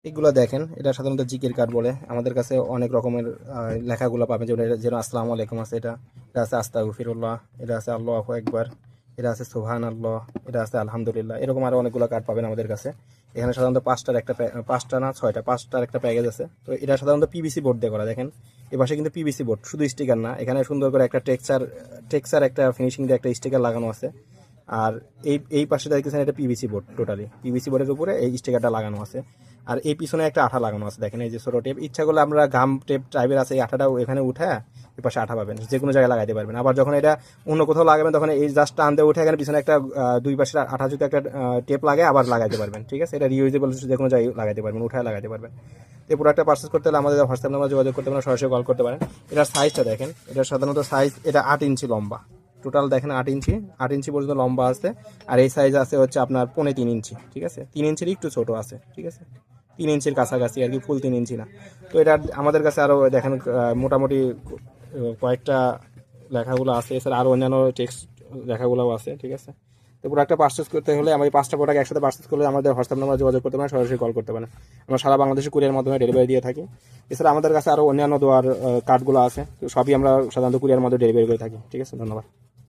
এগুলো দেখেন, এটা সাধারণত জিকির কার্ড বলে। আমাদের কাছে অনেক রকমের লেখাগুলো পাবেন, যেমন যেন আসসালামু আলাইকুম আছে, এটা এটা আছে আস্তাগফিরুল্লাহ, এটা আছে আল্লাহু আকবার, এটা আছে সুবহান আল্লাহ, এটা আছে আলহামদুলিল্লাহ। এরকম আরো অনেকগুলো কার্ড পাবেন আমাদের কাছে। এখানে সাধারণত পাঁচটা না ছয়টা, পাঁচটার একটা প্যাকেজ আছে। তো এটা সাধারণত পিভিসি বোর্ড দিয়ে করা। দেখেন এ পাশে কিন্তু পিভিসি বোর্ড, শুধু স্টিকার না, এখানে সুন্দর করে একটা টেক্সচার একটা ফিনিশিং দিয়ে একটা স্টিকার লাগানো আছে। আর এই পাশে দেখতেছেন এটা পিভিসি বোর্ড, টোটালি পিভিসি বোর্ডের উপরে এই স্টিকারটা লাগানো আছে। আর এই পিছনে একটা আঠা লাগানো আছে, দেখেন এই যে ছোট টেপ। ইচ্ছা করলে আমরা গাম টেপ টাইপের আছে, এই আঠাটাও এখানে উঠে এই পাশে আঠা পাবেন, যে কোনো জায়গায় লাগাইতে পারবেন। আবার যখন এটা অন্য কোথাও লাগাবেন তখন এই জাস্ট টান দিয়ে উঠে এখানে পিছনে একটা দুই পাশে আঠা যদি একটা টেপ লাগে আবার লাগাইতে পারবেন। ঠিক আছে, এটা রিউজেবল, যে কোনো জায়গায় লাগাইতে পারবেন, উঠায় লাগাইতে পারবেন। এই প্রোডাক্টটা পারচেস করতে হলে আমাদের হোয়াটসঅ্যাপ নাম্বার যোগাযোগ করতে পারেন, সরাসরি কল করতে পারেন। এটার সাইজটা দেখেন, এটা সাধারণত সাইজ এটা 8 ইঞ্চি লম্বা। টোটাল দেখেন 8 ইঞ্চি, 8 ইঞ্চি পর্যন্ত লম্বা আছে। আর এই সাইজ আছে হচ্ছে আপনার 3.25 ইঞ্চি। ঠিক আছে, 3 ইঞ্চির একটু ছোট আছে। ঠিক আছে, 3 ইঞ্চির কাছাকাছি আর কি, ফুল 3 ইঞ্চি না। তো এটা আমাদের কাছে আরও দেখেন মোটামুটি কয়েকটা লেখাগুলো আছে, এছাড়া আরও অন্যান্য টেক্সট লেখাগুলোও আছে। ঠিক আছে, তো প্রোডাক্টটা পারচেস করতে হলে আমি 5টা প্রোডাক্ট একসাথে পারচেস করলে আমাদের হোয়াটসঅ্যাপ নাম্বার যোগাযোগ করতে পারেন, সরাসরি কল করতে পারেন। আমরা সারা বাংলাদেশে কুরিয়ার মাধ্যমে ডেলিভারি দিয়ে থাকি। এছাড়া আমাদের কাছে আরও অন্যান্য দোয়ার কার্ডগুলো আছে, তো সবই আমরা সাধারণত কুরিয়ার মাধ্যমে ডেলিভারি করে থাকি। ঠিক আছে, ধন্যবাদ।